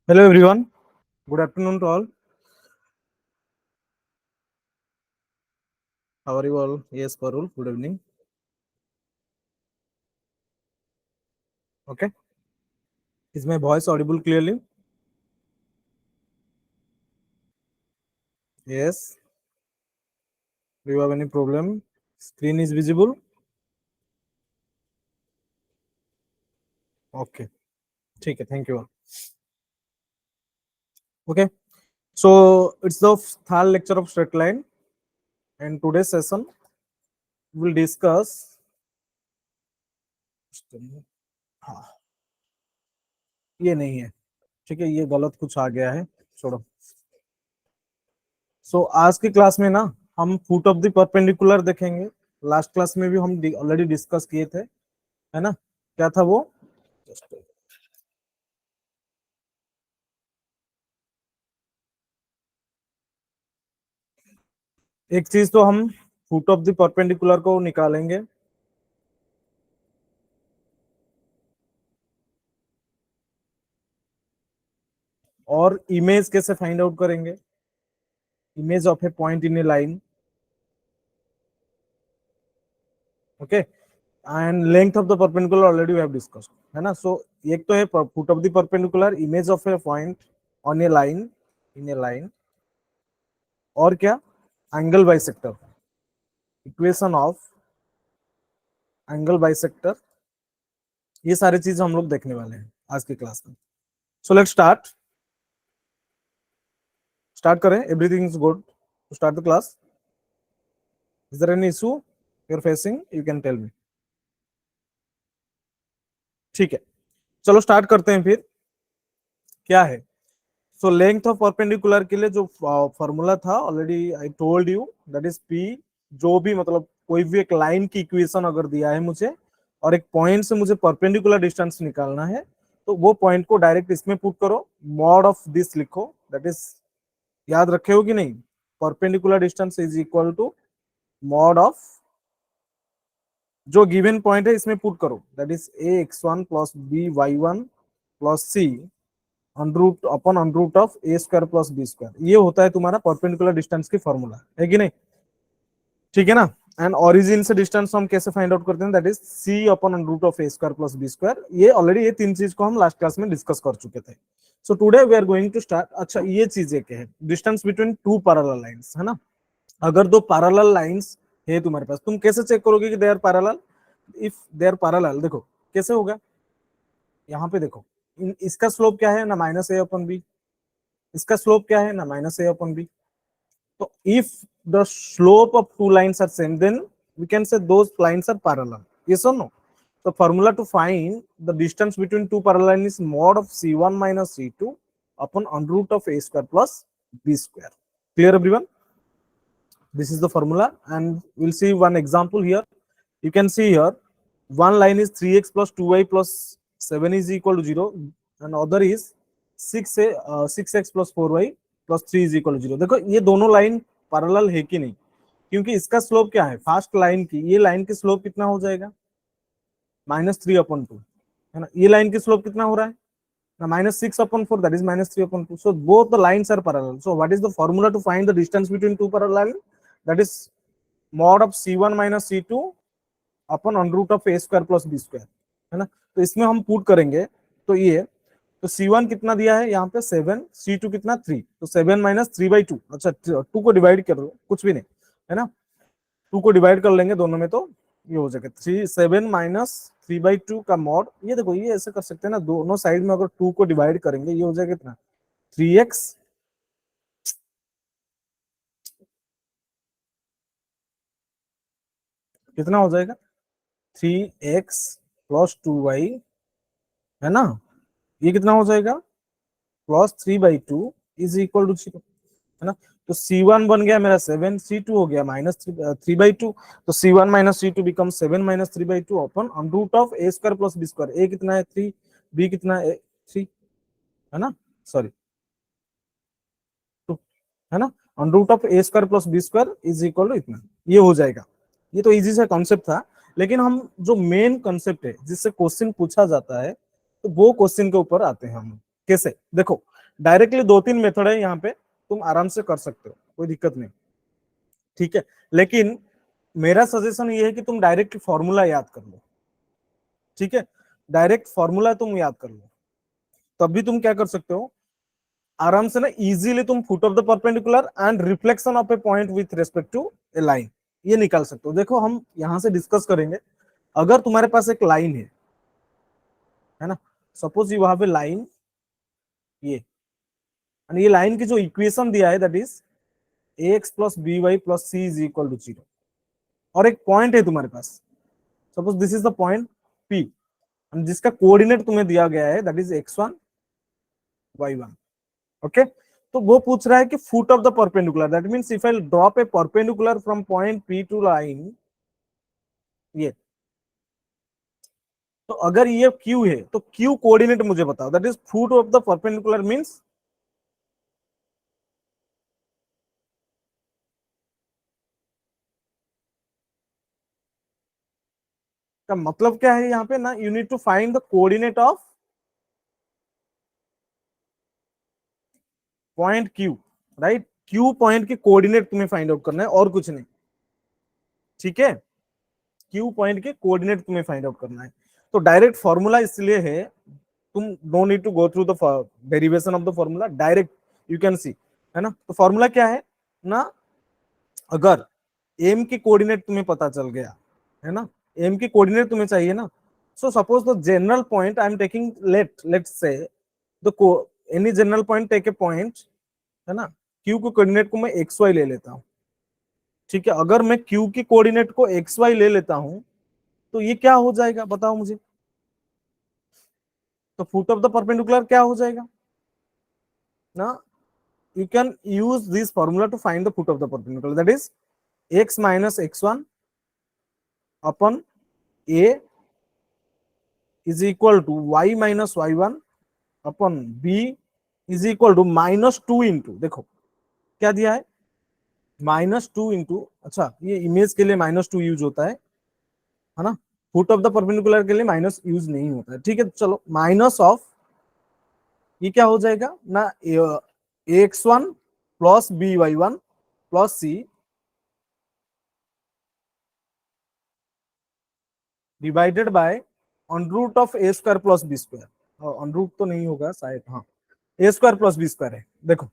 Hello everyone. Good afternoon to all. How are you all? Yes, Parul. Good evening. Okay. Is my voice audible clearly? Yes. Do you have any problem? Screen is visible? Okay. ठीक है. Thank you all. Okay. So it's the third lecture of straight line, and today's session will discuss. हाँ, ये नहीं है. ठीक है, ये गलत कुछ आ गया है. छोड़ो. सो आज की क्लास में ना हम फुट ऑफ द परपेंडिकुलर देखेंगे. लास्ट क्लास में भी हम ऑलरेडी डिस्कस किए थे, है ना? क्या था वो? एक चीज तो हम फुट ऑफ द परपेंडिकुलर को निकालेंगे, और इमेज कैसे फाइंड आउट करेंगे. Image of a point in a line. Okay. And length of the perpendicular already we have discussed, है ना? सो एक तो है foot of the perpendicular, image of a point on a line, in a line, और क्या? Angle bisector, equation of angle bisector. ये सारी चीज हम लोग देखने वाले हैं आज की क्लास में. सो लेट्स स्टार्ट करें. Everything is good to start the class. Is there any issue you are facing? You can tell me. ठीक है, चलो स्टार्ट करते हैं फिर. क्या है? सो लेंथ ऑफ परपेंडिकुलर के लिए जो फॉर्मूला था, already I told you, that is P. जो भी मतलब कोई भी एक लाइन की इक्वेशन अगर दिया है मुझे, और एक पॉइंट से मुझे परपेंडिकुलर डिस्टेंस निकालना है, तो वो पॉइंट को डायरेक्ट इसमें पुट करो, मॉड ऑफ दिस लिखो. दैट इज, याद रखे हो कि नहीं? Perpendicular distance is equal to mod of जो गिवन पॉइंट है इसमें पुट करो. That is a x one plus B Y one plus c under root upon under root of a square plus B square. ये होता है तुम्हारा परपेंडिकुलर डिस्टेंस की formula, है कि नहीं? ठीक है ना? एंड ओरिजिन से डिस्टेंस हम कैसे फाइंड आउट करते हैं? That is c upon under root of a square plus B square. ये ऑलरेडी ये तीन चीज को हम लास्ट क्लास में डिस्कस कर चुके थे. So today we are going to start. अच्छा, ये चीजें क्या है? Distance between two parallel lines, है ना? अगर दो पैरेलल लाइंस है तुम्हारे पास, तुम कैसे चेक करोगे कि they are parallel? If they are parallel, देखो कैसे होगा. यहाँ पे देखो, इसका स्लोप क्या है ना? Minus a upon b. इसका स्लोप क्या है ना? Minus a upon b. तो if the slope of two lines are same, then we can say those lines are parallel. Yes or no? The formula to find the distance between two parallel lines is mod of c1 minus c2 upon under root of a square plus b square. Clear everyone? This is the formula, and we'll see one example here. You can see here one line is 3x plus 2y plus 7 is equal to 0, and other is 6x plus 4y plus 3 is equal to 0. देखो ये दोनों line parallel है कि नहीं, क्योंकि इसका slope क्या है? फर्स्ट लाइन की, ये लाइन की स्लोप कितना हो जाएगा? -3/2, है ना? ये लाइन की स्लोप कितना हो रहा है ना? -6/4, that is -3/2. So both the lines are parallel. So what is the formula to find the distance between two parallel? That is mod of c1 minus c2 upon under root of a square plus B square, है ना? तो इसमें हम put करेंगे, तो ये, तो c1 कितना दिया है यहाँ पे? 7. c2 कितना? 3. तो 7 माइनस 3/2. अच्छा, 2 को डिवाइड कर दो, कुछ भी नहीं, है ना? 2 को डिवाइड कर लेंगे दोनों में, तो ये हो जाएगा 7 माइनस 3/2 का मॉड. ये देखो, ये ऐसे कर सकते हैं ना, दोनों साइड में अगर 2 को डिवाइड करेंगे, ये हो जाएगा कितना? 3x कितना हो जाएगा? 3x प्लस 2y, है ना? ये कितना हो जाएगा? प्लस 3/2 इज इक्वल टू 0, है ना? तो c1 बन गया मेरा 7, c2 हो गया -3/2. तो c1 minus c2 become 7 minus 3/2 upon under root of a square plus b square. a कितना है? 3. b कितना है? 3, है ना? सॉरी, 2, है ना? Under root of a square plus b square is equal to इतना. ये हो जाएगा. ये तो इजी सा कॉन्सेप्ट था, लेकिन हम जो मेन कॉन्सेप्ट है जिससे क्वेश्चन पूछा जाता है, तो वो क्वेश्चन के ऊपर आते हैं हम. कैसे? देखो, डायरेक्टली 2-3 मेथड है यहाँ पे, तुम आराम से कर सकते हो, कोई दिक्कत नहीं, ठीक है। लेकिन मेरा सजेशन ये है कि तुम डायरेक्ट फॉर्मूला याद कर लो, ठीक है, डायरेक्ट फॉर्मूला तुम याद कर लो, तब भी तुम क्या कर सकते हो, आराम से ना इजीली तुम foot of the perpendicular and reflection of a point with respect to a line ये निकाल सकते हो। देखो हम यहां से डिस्कस करेंगे, अगर तुम्हारे पास एक लाइन है ना, suppose you have a line ये, और ये लाइन की जो इक्वेशन दिया है that is ax plus B Y plus C is equal to 0, और एक पॉइंट है तुम्हारे पास, suppose this is the point P, जिसका कोऑर्डिनेट तुम्हें दिया गया है that is x1 y1, okay. तो वो पूछ रहा है कि foot of the perpendicular, that means if I drop a perpendicular from point P to line ये, तो अगर ये Q है तो Q कोऑर्डिनेट मुझे बताओ, that is foot of the perpendicular means का मतलब क्या है यहाँ पे ना, you need to find the coordinate of point Q, right, Q point की कोऑर्डिनेट तुम्हें फाइंड आउट करना है और कुछ नहीं, ठीक है, Q पॉइंट के कोऑर्डिनेट तुम्हें फाइंड आउट करना है। तो डायरेक्ट फॉर्मूला इसलिए है, तुम no need to go through the derivation of the formula, direct you can see, है ना। तो फॉर्मूला क्या है ना, अगर एम की कोऑर्डिनेट तुम्हें पता चल गया है ना, एम की कोऑर्डिनेट तुम्हें चाहिए ना, so suppose the general point I am taking, let's say the any general point, take a point, है ना, क्यू की कोऑर्डिनेट को मैं एक्स वाई ले लेता हूँ, ठीक है। अगर मैं क्यू की कोऑर्डिनेट को एक्स वाई ले लेता हूँ तो ये क्या हो जाएगा बताओ मुझे, तो फुट ऑफ द परपेंडिकुलर क्या हो जाएगा ना, you can use this formula to find the foot of the perpendicular, that is x minus x1 upon a is equal to y minus y1 upon b is equal to -2 into, देखो क्या दिया है -2 into, अच्छा ये image के लिए -2 use होता है ना, फुट ऑफ द परपेंडिकुलर के लिए माइनस यूज नहीं होता है, ठीक है। चलो माइनस ऑफ, ये क्या हो जाएगा ना, ax1 plus by1 plus c divided by on root of a square plus B square, on root तो नहीं होगा शायद, हाँ a square plus B square है। देखो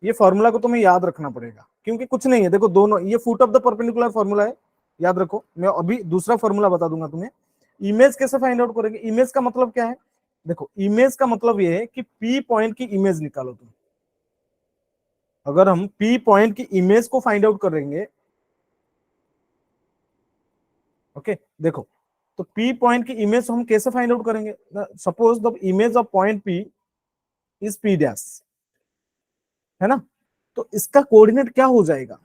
ये फॉर्मूला को तुम्हें याद रखना पड़ेगा, क्योंकि कुछ नहीं है, देखो दोनों ये foot of the perpendicular formula है, याद रखो। मैं अभी दूसरा फॉर्मूला बता दूंगा तुम्हें, इमेज कैसे फाइंड आउट करेंगे, इमेज का मतलब क्या है, देखो इमेज का मतलब ये है कि पी पॉइंट की इमेज निकालो तुम, अगर हम पी पॉइंट की इमेज को फाइंड आउट करेंगे, ओके देखो, तो पी पॉइंट की इमेज हम कैसे फाइंड आउट करेंगे, suppose the image of point P is P dash, है ना, तो इसका कोऑर्डिनेट क्या हो जाएगा,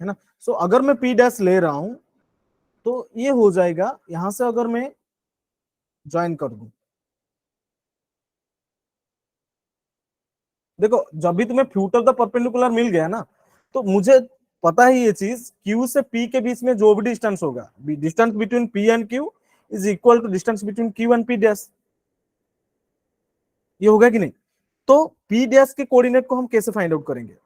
है ना। सो अगर मैं पी डैश ले रहा हूं तो ये हो जाएगा, यहां से अगर मैं ज्वाइन कर दूं, देखो जब भी तुम्हें फ्यूट ऑफ द परपेंडिकुलर मिल गया ना, तो मुझे पता है ये चीज, क्यू से पी के बीच में जो भी डिस्टेंस होगा, distance between P and Q is equal to distance between Q and P dash, ये होगा कि नहीं। तो पी डैश के कोऑर्डिनेट को हम कैसे फाइंड आउट करेंगे,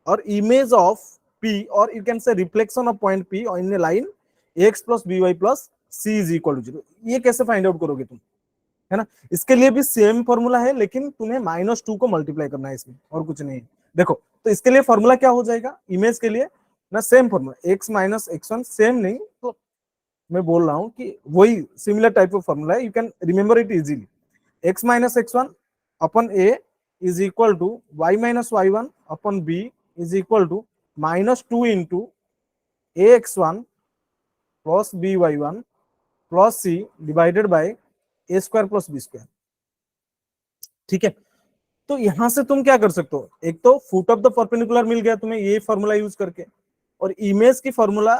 और इमेज ऑफ पी, और you can say reflection of point P in a line x plus B Y plus C is equal to 0, ये कैसे फाइंड आउट करोगे तुम, है ना। इसके लिए भी सेम फॉर्मूला है, लेकिन तुम्हें -2 को मल्टीप्लाई करना है इसमें, और कुछ नहीं है। देखो तो इसके लिए फॉर्मूला क्या हो जाएगा, इमेज के लिए ना same formula, x minus x1, same नहीं तो मैं बोल रहा हूं कि वही सिमिलर टाइप ऑफ फॉर्मूला है, you can remember it easily, x minus x1 upon a is equal to y minus y1 upon b is equal to -2 into ax1 plus by1 plus c divided by a square plus B square, ठीक है। तो यहां से तुम क्या कर सकते हो, एक तो फुट ऑफ द परपेंडिकुलर मिल गया तुम्हें ये फॉर्मूला यूज करके, और इमेज की फॉर्मूला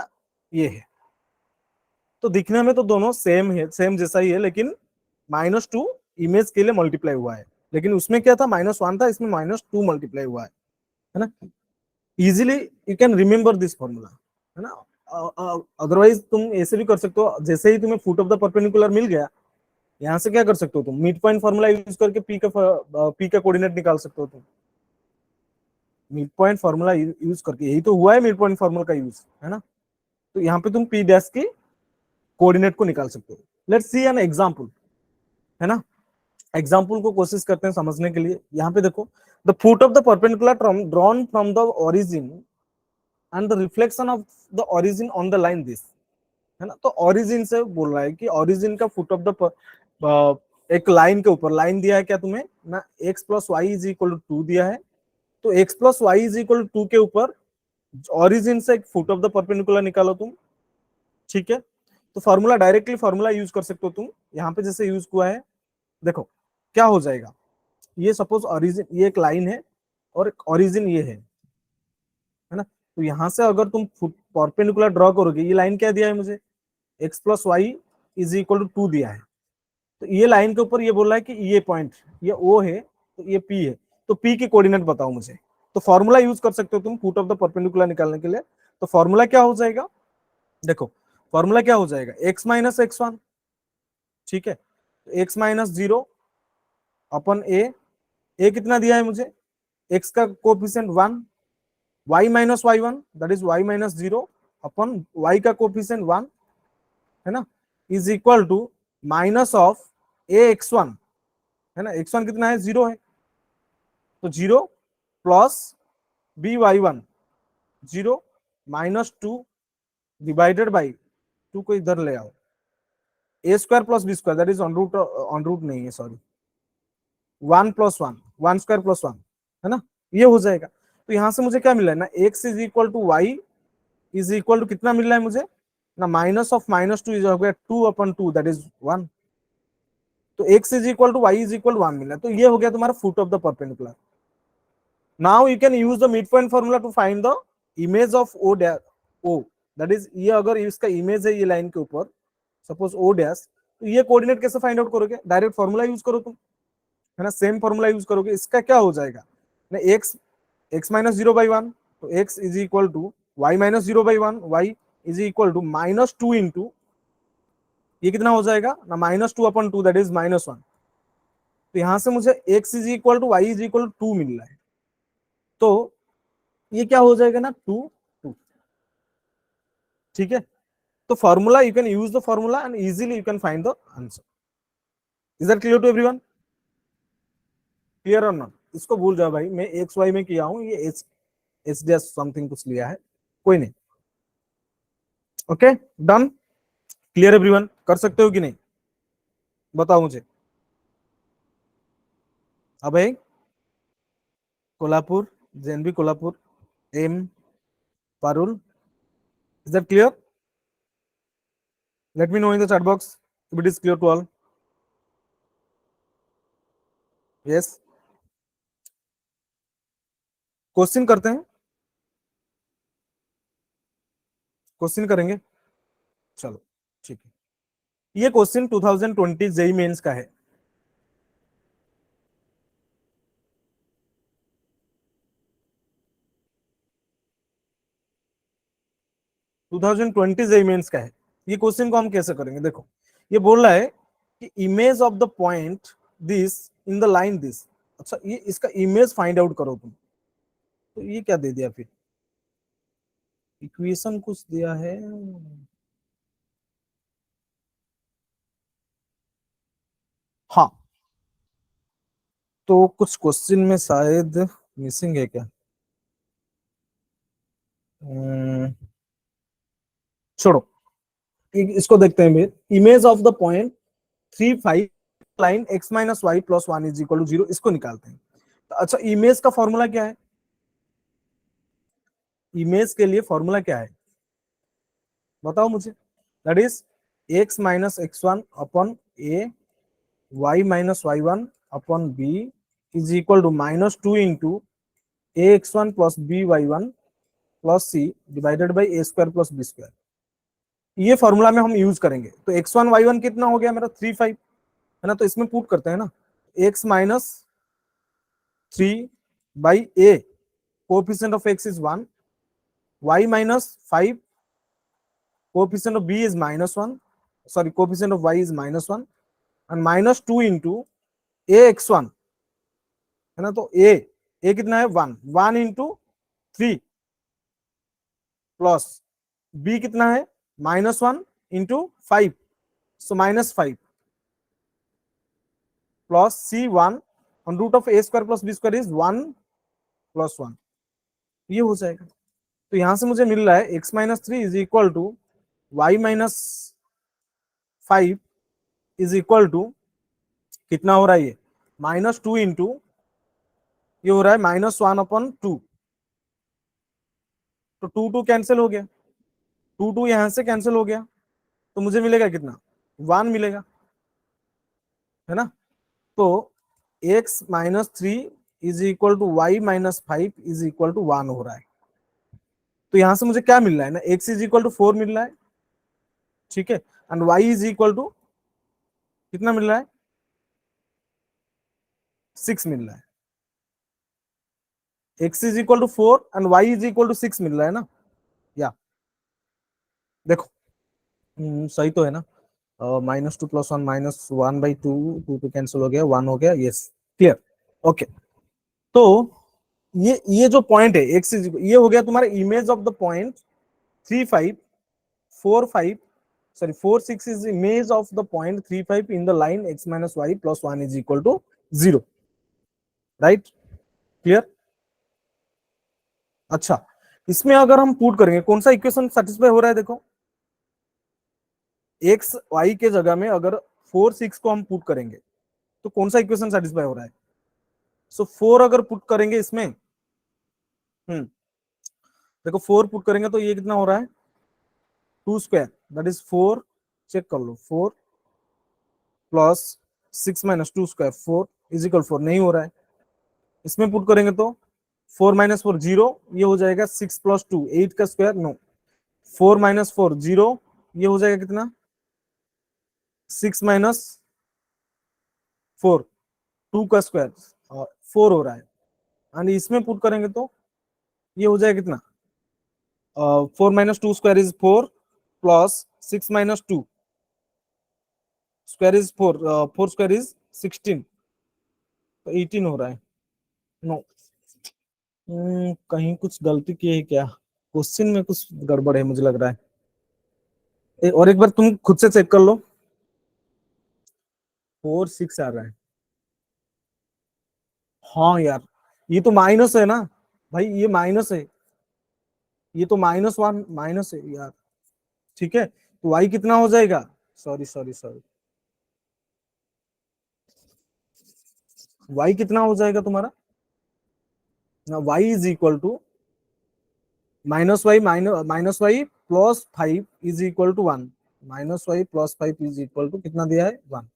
ये है, तो दिखने में तो दोनों सेम है, सेम जैसा ही है, लेकिन -2 इमेज के लिए मल्टीप्लाई हुआ है, लेकिन उसमें क्या था -1 था, इसमें -2 मल्टीप्लाई हुआ है ना। Easily you can remember this formula, है ना। अदरवाइज तुम ऐसे भी कर सकते हो, जैसे ही तुम्हें फुट ऑफ द परपेंडिकुलर मिल गया यहाँ से क्या कर सकते हो तुम, मिड पॉइंट फॉर्मूला यूज करके पी का कोऑर्डिनेट निकाल सकते हो तुम, मिड पॉइंट फॉर्मूला यूज करके, यही तो हुआ है मिड पॉइंट फॉर्मूला का यूज, है ना। तो यहाँ पे तुम पी डैश की कोऑर्डिनेट को निकाल सकते हो। लेट्स सी एन एग्जांपल, है ना। एग्जाम्पल को कोशिश करते हैं समझने के लिए। यहाँ पे देखो, the foot of the perpendicular drawn from the origin and the reflection of the origin on the line this, है ना। तो ओरिजिन से बोल रहा है कि ओरिजिन का फुट ऑफ द एक लाइन के ऊपर, लाइन दिया है क्या तुम्हें ना, x plus y is equal to 2 दिया है। तो x plus y is equal to 2 के ऊपर ओरिजिन से एक फुट ऑफ द परपेंडिकुलर निकालो तुम, ठीक है। तो फॉर्मूला डायरेक्टली फॉर्मूला यूज कर सकते हो तुम, यहाँ पे जैसे यूज हुआ है। देखो क्या हो जाएगा, ये सपोज ओरिजिन, ये एक लाइन है और ओरिजिन ये है ना। तो यहां से अगर तुम परपेंडिकुलर ड्रॉ करोगे, ये लाइन क्या दिया है मुझे, x plus y is equal to 2 दिया है। तो ये लाइन के ऊपर ये बोल रहा है कि ये पॉइंट, ये ओ है, तो ये पी है। तो पी के कोऑर्डिनेट बताओ मुझे। तो फॉर्मूला यूज कर सकते हो तुम फुट ऑफ द परपेंडिकुलर निकालने के लिए। तो फॉर्मूला क्या हो जाएगा, देखो फॉर्मूला क्या हो जाएगा, एक्स माइनस एक्स वन, ठीक है। X minus zero upon a कितना दिया है मुझे, एक्स का coefficient 1, y minus y one that is y minus zero upon y का कोफिशिएंट 1, है ना, is equal to minus of a x one, है ना। एक्स वन कितना है, 0 है, तो 0 plus B Y one 0 minus 2 divided by 2 को इधर ले आओ, A square plus B square that is on root नहीं है, सॉरी, 1 प्लस 1, 1 स्क्वायर प्लस 1, है ना, ये हो जाएगा। तो यहां से मुझे क्या मिल रहा है ना, x is equal to Y is equal to कितना मिल रहा है मुझे ना, माइनस ऑफ माइनस 2 इज हो गया 2 अपॉन 2 दैट इज 1। तो x is equal to Y is equal 1 मिला, तो ये हो गया तुम्हारा foot of the perpendicular. Now you can use the mid point formula to find the image of O that is, ये अगर इसका इमेज है ये लाइन के ऊपर, सपोज ओ डैश, तो ये कोऑर्डिनेट कैसे फाइंड आउट करोगे, डायरेक्ट फॉर्मूला यूज करो तुम, है ना, सेम फॉर्मूला यूज करोगे। इसका क्या हो जाएगा ना, X X minus zero by one, तो x is equal to Y minus zero by one, Y is equal to minus 2 into, ये कितना हो जाएगा ना, minus 2 upon 2 that is minus 1। तो यहां से मुझे X is equal to Y is equal to 2 मिल रहा है, तो ये क्या हो जाएगा ना, 2 2, ठीक है। तो formula you can use the formula and easily you can find the answer. Is that clear to everyone, clear और नॉट। इसको भूल जाओ भाई, मैं एक्स वाई में किया हूं, ये एच एच डैश समथिंग कुछ लिया है, कोई नहीं। ओके डन, क्लियर एवरीवन, कर सकते हो कि नहीं बताओ मुझे। अबे Kolhapur, JNB Kolhapur, M Parul, is that clear, let me know in the chat box if it is clear to all. Yes, question करते हैं, क्वेश्चन करेंगे, चलो ठीक है। ये क्वेश्चन 2020 जेई मेंस का है। 2020 जेई मेंस का है। ये क्वेश्चन को हम कैसे करेंगे, देखो ये बोल रहा है कि image of the point this in the line this. अच्छा, ये इसका इमेज फाइंड आउट करो तुम, तो ये क्या दे दिया फिर, इक्वेशन कुछ दिया है, हाँ। तो कुछ क्वेश्चन में शायद मिसिंग है क्या, हम्म, छोड़ो, इसको देखते हैं फिर। Image of the point 3 5 line x minus y plus one is equal to 0, इसको निकालते हैं। तो अच्छा, इमेज का फॉर्मूला क्या है, इमेज के लिए फॉर्मूला क्या है बताओ मुझे, that is x minus x one upon a, y minus y one upon b is equal to minus 2 into a x one plus B Y one plus c divided by a square plus B square. ये formula में हम use करेंगे। तो x one Y one कितना हो गया मेरा, 3 5, है ना। तो इसमें पुट करते हैं ना, x minus 3/a, coefficient of x is 1, y minus 5, coefficient of b is -1, sorry, coefficient of y is -1, and -2 into AX1, है ना। तो ए कितना है 1, 1 इंटू 3 प्लस बी कितना है -1 into 5, so -5 plus C1 on root of A² plus B² is 1 plus 1, ये हो जाएगा। तो यहां से मुझे मिल रहा है x-3 is equal to y-5 is equal to कितना हो रहा है, ये -2 इंटू, ये हो रहा है -1/2, तो 2 कैंसिल हो गया, 2 यहां से कैंसिल हो गया, तो मुझे मिलेगा कितना 1 मिलेगा, है ना। तो x-3 is equal to y-5 is equal to 1 हो रहा है। तो यहां से मुझे क्या मिल रहा है ना, x इज इक्वल टू 4 मिल रहा है, ठीक है, and y is equal to कितना मिल रहा है 6 मिल रहा है। x is equal to 4 and y is equal to 6 मिल रहा है ना, या देखो सही तो है ना, -2 + 1 -1/2, 2 कैंसिल हो गया, 1 हो गया, यस क्लियर, ओके। तो ये जो पॉइंट है x इज, ये हो गया तुम्हारा image of the point 3, 5, 4, 5, sorry 4, 6 is image of the point 3, 5 in the line x minus y plus 1 is equal to 0, right clear. अच्छा, इसमें अगर हम पुट करेंगे कौन सा इक्वेशन सेटिस्फाई हो रहा है, देखो एक्स वाई के जगह में अगर 4, 6 को हम पुट करेंगे तो कौन सा इक्वेशन सेटिस्फाई हो रहा है। सो 4 अगर पुट करेंगे इसमें, देखो 4 पुट करेंगे तो ये कितना हो रहा है 2² दैट इज 4, चेक कर लो 4 प्लस 6 - 2² 4 इज इक्वल 4, नहीं हो रहा है। इसमें पुट करेंगे तो 4 - 4 0, ये हो जाएगा 6 + 2 8 का स्क्वायर, नो 4 - 4 0, ये हो जाएगा कितना 6 - 4 2 का स्क्वायर 4 हो रहा है, एंड इसमें पुट करेंगे तो ये हो जाएगा कितना 4 - 2² is 4 plus 6 - 2 square is 4, 4² is 16, तो 18 हो रहा है। नो कहीं कुछ गलती की है क्या, क्वेश्चन में कुछ गड़बड़ है मुझे लग रहा है। और एक बार तुम खुद से चेक कर लो, 4, 6 आ रहा है, हाँ यार ये तो माइनस है ना भाई, ये माइनस है, ये तो -1 माइनस है यार, ठीक है। तो y कितना हो जाएगा, सॉरी सॉरी सॉरी, y कितना हो जाएगा तुम्हारा ना, y is equal to -y plus 5 is equal to 1, -y plus 5 is equal to कितना दिया है 1,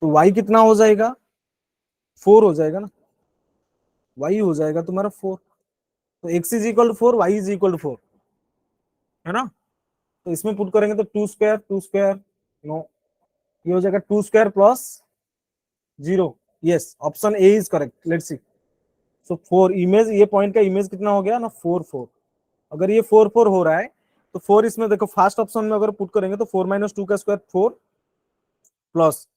तो y कितना हो जाएगा 4 हो जाएगा ना, y हो जाएगा तुम्हारा 4, तो x is equal to 4, y is equal to 4, है ना। तो इसमें पुट करेंगे तो 2², नो, ये हो जाएगा 2² plus 0, yes option A is correct, let's see. So 4 image, ये पॉइंट का इमेज कितना हो गया ना 4, 4, अगर ये 4, 4 हो रहा है तो 4 इसमें देखो फर्स्ट ऑप्शन में अगर पुट करेंगे तो 4 - 2 का स्क्वायर 4 प्लस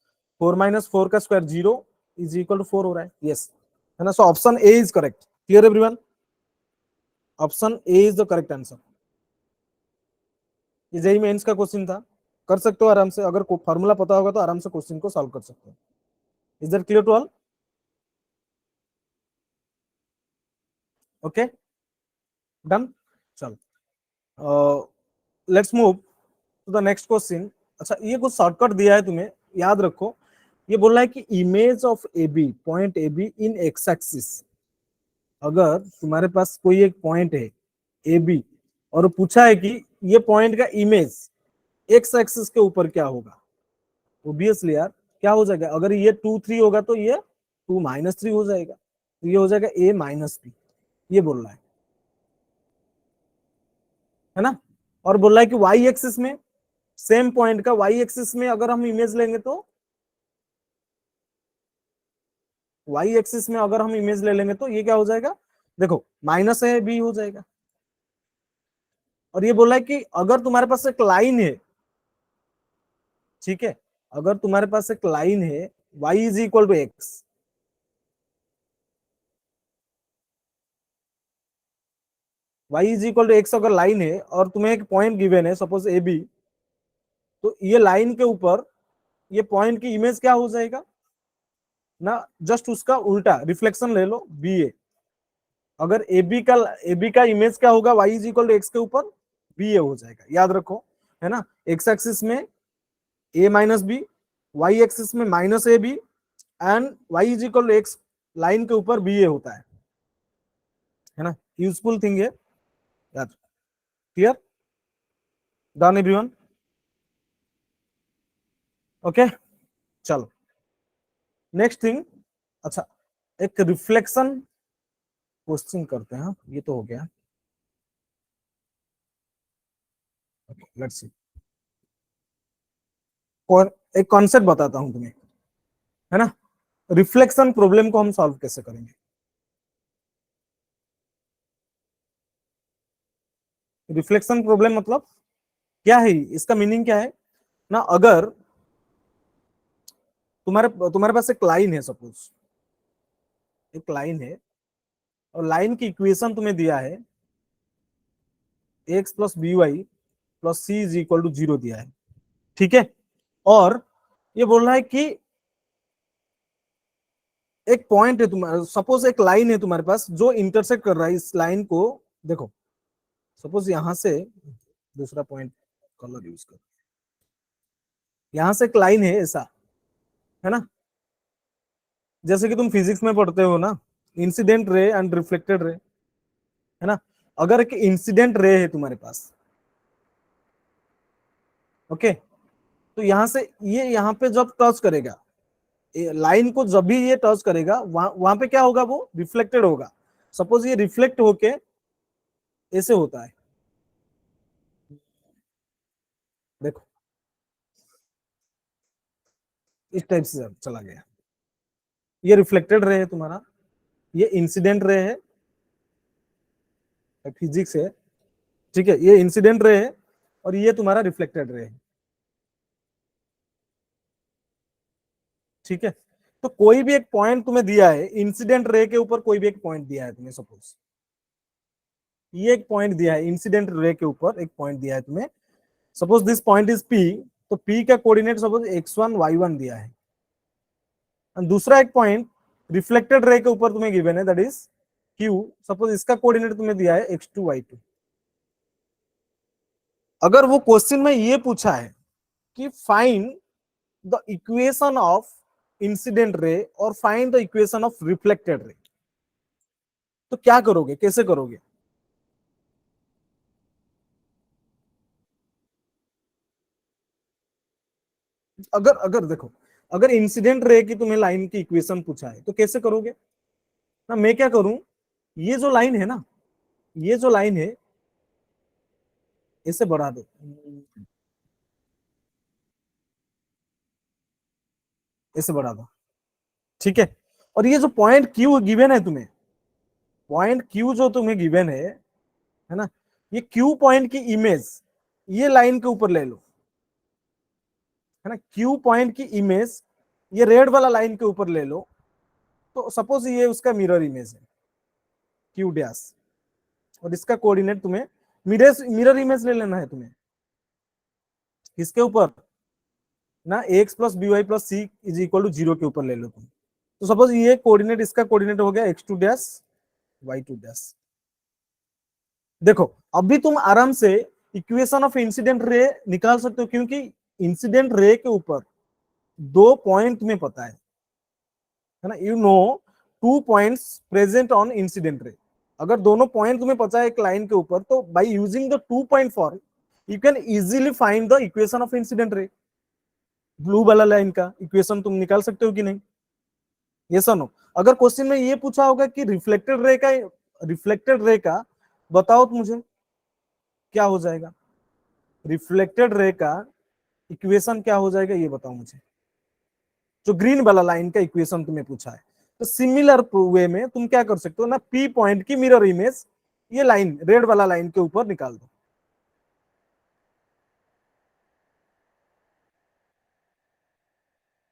4 - 4 का स्क्वायर 0 इज इक्वल टू 4 हो रहा है, यस, है ना। सो option A is correct, clear everyone, option A is the correct answer. ये जेई मेंस का क्वेश्चन था, कर सकते हो आराम से, अगर फॉर्मूला पता होगा तो आराम से क्वेश्चन को सॉल्व कर सकते हो। Is that clear to all, okay done, चलो let's move to the next question. अच्छा ये कुछ शॉर्टकट दिया है तुम्हें, याद रखो, ये बोल रहा है कि image of A b, point a b in x axis, अगर तुम्हारे पास कोई एक पॉइंट है ए बी और पूछा है कि ये पॉइंट का इमेज एक्स एक्सिस के ऊपर क्या होगा, ओबियसली यार क्या हो जाएगा, अगर ये 2, 3 होगा तो ये 2 - 3 हो जाएगा, तो ये हो जाएगा A - B, ये बोल रहा है ना। और बोल रहा है कि वाई एक्सिस में सेम पॉइंट का वाई एक्सिस में अगर हम इमेज लेंगे तो, वाई एक्सिस में अगर हम इमेज ले लेंगे तो ये क्या हो जाएगा, देखो -A B हो जाएगा। और ये बोला है कि अगर तुम्हारे पास एक लाइन है, ठीक है, अगर तुम्हारे पास एक लाइन है y is equal to x, y is equal to x अगर लाइन है और तुम्हें एक पॉइंट गिवन है सपोज ए बी, तो ये लाइन के ऊपर ये पॉइंट की इमेज क्या हो जाएगा ना, जस्ट उसका उल्टा रिफ्लेक्शन ले लो बी ए। अगर ए बी का इमेज क्या होगा y is equal to x के ऊपर बी ए हो जाएगा, याद रखो, है ना। एक्स एक्सिस में a minus b, y axis में minus a b, and y is equal to x line के ऊपर बी ए होता है ना। यूजफुल थिंग है यार। Clear, done everyone, okay. चलो नेक्स्ट थिंग, अच्छा एक रिफ्लेक्शन क्वेश्चन करते हैं, ये तो हो गया। लेट्स सी, एक कॉन्सेप्ट बताता हूं तुम्हें, है ना। रिफ्लेक्शन प्रॉब्लम को हम सॉल्व कैसे करेंगे। रिफ्लेक्शन प्रॉब्लम मतलब क्या है, इसका मीनिंग क्या है ना, अगर तुम्हारे तुम्हारे पास एक लाइन है सपोज, एक लाइन है और लाइन की इक्वेशन तुम्हें दिया है x plus B Y plus C is equal to zero दिया है, ठीक है। और ये बोल रहा है कि एक पॉइंट है तुम्हारा, सपोज एक लाइन है तुम्हारे पास जो इंटरसेक्ट कर रहा है इस लाइन को, देखो सपोज यहां से दूसरा पॉइंट कलर यूज कर, यहां से एक लाइन है ऐसा, है ना। जैसे कि तुम फिजिक्स में पढ़ते हो ना, incident ray and reflected ray, है ना। अगर एक इंसिडेंट रे है तुम्हारे पास, ओके, तो यहां से ये यहाँ पे जब टच करेगा लाइन को, जब भी ये टच करेगा वहां पे क्या होगा, वो रिफ्लेक्टेड होगा। सपोज ये रिफ्लेक्ट होके ऐसे होता है, देखो इस टाइप से चला गया, ये रिफ्लेक्टेड रे है तुम्हारा, ये इंसिडेंट रे है, फिजिक्स है, ठीक है, ये इंसिडेंट रे है और ये तुम्हारा रिफ्लेक्टेड रे है, ठीक है। तो कोई भी एक पॉइंट तुम्हें दिया है इंसिडेंट रे के ऊपर, कोई भी एक पॉइंट दिया है तुम्हें, सपोज ये एक पॉइंट दिया है इंसिडेंट रे के ऊपर, एक पॉइंट दिया है तुम्हें, suppose this point is P, तो पी का कोऑर्डिनेट सपोज x1 y1 दिया है, और दूसरा एक पॉइंट रिफ्लेक्टेड रे के ऊपर तुम्हें गिवन है दैट इज क्यू, सपोज इसका कोऑर्डिनेट तुम्हें दिया है x2 y2। अगर वो क्वेश्चन में ये पूछा है कि find the equation of incident ray और find the equation of reflected ray, तो क्या करोगे, कैसे करोगे। अगर अगर देखो, अगर इंसिडेंट रे की तुम्हें लाइन की इक्वेशन पूछा है तो कैसे करोगे ना, मैं क्या करूं, ये जो लाइन है ना, ये जो लाइन है इसे बढ़ा दो, इसे बढ़ा दो, ठीक है। और ये जो पॉइंट क्यू गिवन है तुम्हें, पॉइंट क्यू जो तुम्हें गिवन है ना, ये क्यू पॉइंट की इमेज ये लाइन के ऊपर ले लो, है ना। क्यू पॉइंट की इमेज ये रेड वाला लाइन के ऊपर ले लो, तो सपोज ये उसका मिरर इमेज है क्यू डैश, और इसका कोऑर्डिनेट तुम्हें मिरर मिरर इमेज ले लेना है तुम्हें, किसके ऊपर ना, x plus B Y plus C is equal to zero के ऊपर ले लो तुम। तो सपोज ये कोऑर्डिनेट, इसका कोऑर्डिनेट हो गया x2 डैश y2 डैश। देखो अभी तुम आराम से इक्वेशन ऑफ इंसिडेंट रे निकाल सकते हो, क्योंकि इंसिडेंट रे के ऊपर दो पॉइंट में पता है ना, you know two points present on incident ray. अगर दोनों पॉइंट तुम्हें पता है एक लाइन के ऊपर, तो bye using the two point form you can easily find the equation of incident रे। ब्लू वाला लाइन का इक्वेशन तुम निकाल सकते हो कि नहीं, ये सुनो। अगर क्वेश्चन में ये पूछा होगा कि रिफ्लेक्टेड रे का बताओ तो मुझे क्या हो जाएगा, रिफ्लेक्टेड रे का इक्वेशन क्या हो जाएगा, ये बताओ मुझे, जो ग्रीन वाला लाइन का इक्वेशन तुम्हें पूछा है। तो सिमिलर वे में तुम क्या कर सकते हो ना, पी पॉइंट की मिरर इमेज ये लाइन रेड वाला लाइन के ऊपर निकाल दो,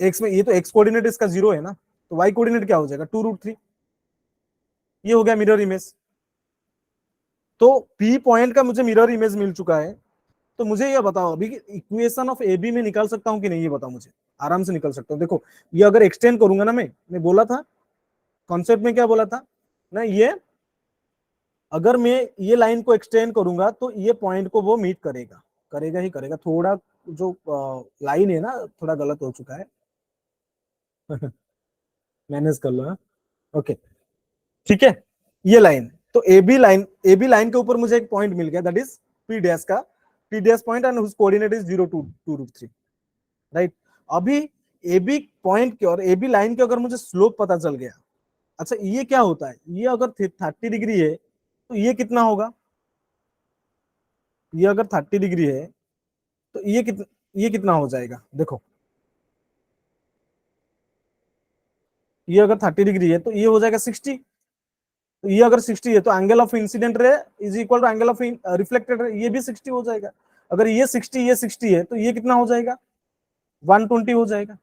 एक्स में, ये तो एक्स कोऑर्डिनेट इसका 0 है ना, तो वाई कोऑर्डिनेट क्या हो जाएगा 2√3। ये हो गया मिरर इमेज। तो पी पॉइंट का मुझे मिरर इमेज मिल चुका है। तो मुझे ये बताओ अभी इक्वेशन ऑफ ए बी में निकाल सकता हूँ कि नहीं, ये बताओ मुझे। आराम से निकल सकता हूँ। देखो ये अगर एक्सटेंड करूंगा ना, मैं बोला था कॉन्सेप्ट में, क्या बोला था ना, ये अगर मैं ये लाइन को एक्सटेंड करूंगा तो ये पॉइंट को वो मीट करेगा, करेगा ही करेगा। थोड़ा जो लाइन है ना, थोड़ा गलत हो चुका है। मैनेज कर लो। ओके ठीक है, ये लाइन, तो ए बी लाइन के ऊपर मुझे एक पॉइंट मिल गया, दैट इज पी डैश का, P dash point and coordinate is 0 2 2√3, right. अभी ए बी पॉइंट के और ए बी लाइन के अगर मुझे स्लोप पता चल गया, अच्छा ये क्या होता है, ये अगर 30 डिग्री है तो ये कितना होगा, ये अगर 30 डिग्री है तो ये कितना हो जाएगा, देखो ये अगर 30 डिग्री है तो ये हो जाएगा 60। तो ये अगर 60 है तो angle of incident ray is equal to angle of reflected ray, ये भी 60 हो जाएगा। अगर ये 60 है तो ये कितना हो जाएगा 120 हो जाएगा।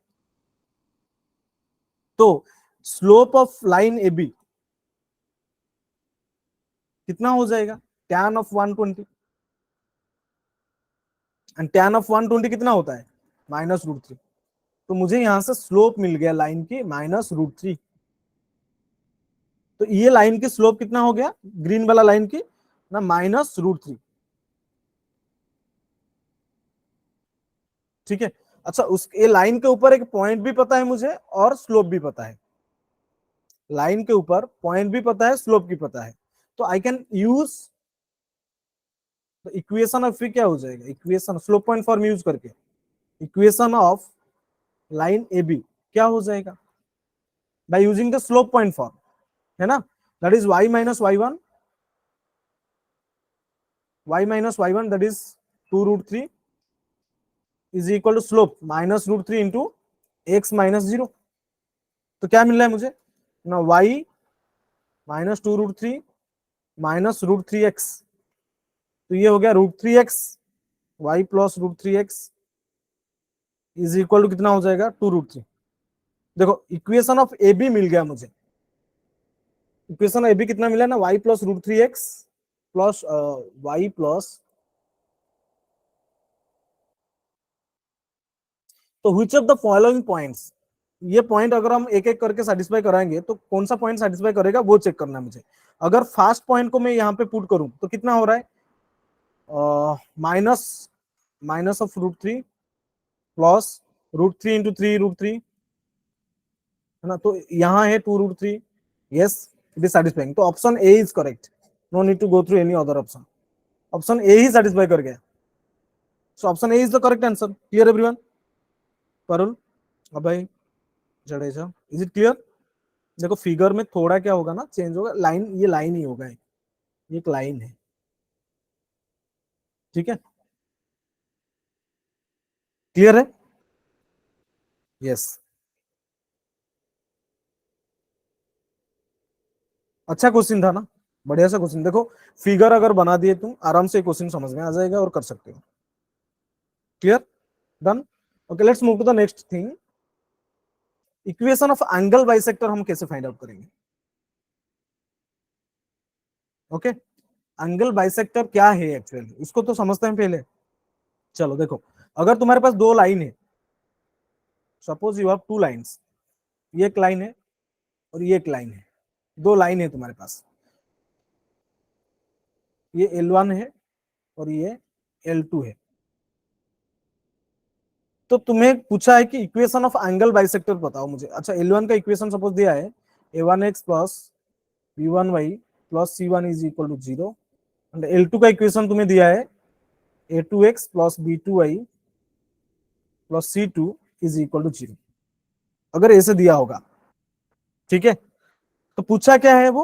तो slope of line A B कितना हो जाएगा, tan of 120, and tan of 120 कितना होता है -√3। तो मुझे यहां से स्लोप मिल गया लाइन की -√3। तो ये लाइन की स्लोप कितना हो गया, ग्रीन वाला लाइन की ना, -√3। ठीक है। अच्छा उस ये लाइन के ऊपर एक पॉइंट भी पता है मुझे और स्लोप भी पता है, लाइन के ऊपर पॉइंट भी पता है, स्लोप भी पता है। तो I can use equation of क्या हो जाएगा, equation slope point form use करके equation of line A B क्या हो जाएगा, by using the slope point form, है ना, that is y - y1 that is 2√3 is equal to slope -√3 into x - 0। तो क्या मिल रहा है मुझे ना, y -2√3 -√3x, तो ये हो गया √3x, y plus √3x is equal to कितना हो जाएगा 2√3। देखो इक्वेशन ऑफ ए बी मिल गया मुझे, इक्वेशन ए बी कितना मिला ना, y plus √3x plus y plus, तो which of the following points, ये पॉइंट अगर हम एक एक करके सेटिस्फाई कराएंगे तो कौन सा पॉइंट सेटिस्फाई करेगा वो चेक करना है मुझे। अगर फर्स्ट पॉइंट को मैं यहाँ पे पुट करूं तो कितना हो रहा है, minus minus of √3 plus √3 into 3√3, है ना, तो यहाँ है 2√3। यस इट इज सेटिस्फाइंग, तो option A is correct, no need to go through any other option, option A ही सेटिस्फाई कर गया। So option A is the correct answer. Clear everyone, Parul, Abhay, Jadeja, is it clear. देखो figure में थोड़ा क्या होगा ना, चेंज होगा, लाइन ये लाइन ही होगा, ये एक लाइन है, ठीक है, क्लियर है। यस अच्छा क्वेश्चन था ना, बढ़िया सा क्वेश्चन। देखो फिगर अगर बना दिए तुम आराम से क्वेश्चन समझ में आ जाएगा और कर सकते हो। Clear, done. Okay let's move to the next thing, equation of angle bisector हम कैसे फाइंड आउट करेंगे। ओके एंगल बाइसेक्टर क्या है एक्चुअली, उसको तो समझते हैं पहले। चलो देखो, अगर तुम्हारे पास दो लाइन है, suppose you have two lines, ये एक लाइन है और ये एक लाइन है, दो लाइन है तुम्हारे पास, ये L1 है और ये L2 है। तो तुम्हें पूछा है कि इक्वेशन ऑफ एंगल बाइसेक्टर बताओ मुझे। अच्छा L1 का इक्वेशन सपोज दिया है a1x plus b1y plus c1 is equal to 0, and L2 का इक्वेशन तुम्हें दिया है a2x plus b2y plus c2 is equal to 0, अगर ऐसे दिया होगा, ठीक है। तो पूछा क्या है वो